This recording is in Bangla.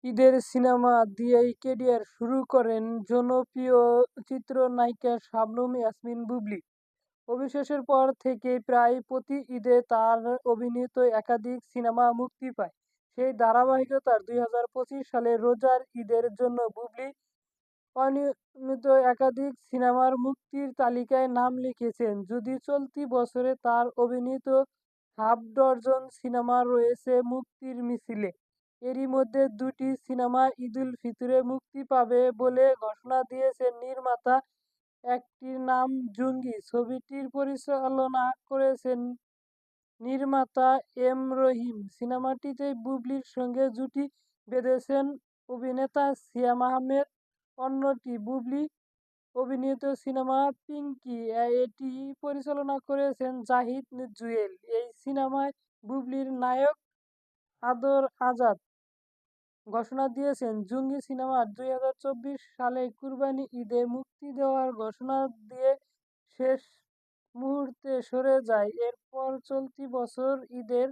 ঈদের সিনেমা দিয়েই ক্যারিয়ার শুরু করেন জনপ্রিয় চিত্রনায়িকা শাবনূর ইয়াসমিন বুবলী। অবিশ্বাসের পর থেকে প্রায় প্রতি ঈদে তার অভিনীত একাধিক সিনেমা মুক্তি পায়। সেই ধারাবাহিকতার ২০২৫ সালে রোজার ঈদের জন্য বুবলী অনিয়মিত একাধিক সিনেমার মুক্তির তালিকায় নাম লিখেছেন। যদি চলতি বছরে তার অভিনীত হাফ ডজন সিনেমা রয়েছে মুক্তির মিছিলে। এরই মধ্যে দুটি সিনেমা ঈদুল ফিতরে মুক্তি পাবে বলে ঘোষণা দিয়েছেন নির্মাতা। একটির নাম জঙ্গি, ছবিটির পরিচালনা করেছেন নির্মাতা এম রহিম। সিনেমাটিতে বুবলীর সঙ্গে জুটি বেঁধেছেন অভিনেতা সিয়াম আহমেদ। অন্যটি বুবলী অভিনীত সিনেমা পিঙ্কি, এটি পরিচালনা করেছেন জাহিদ জুয়েল। এই সিনেমায় বুবলীর নায়ক আদর আজাদ ঘোষণা দিয়েছেন জঙ্গি সিনেমা ২০২৪ সালে কুরবানি ঈদে মুক্তি দেওয়ার ঘোষণা দিয়ে শেষ মুহূর্তে সরে যায়। এরপর চলতি বছর ঈদের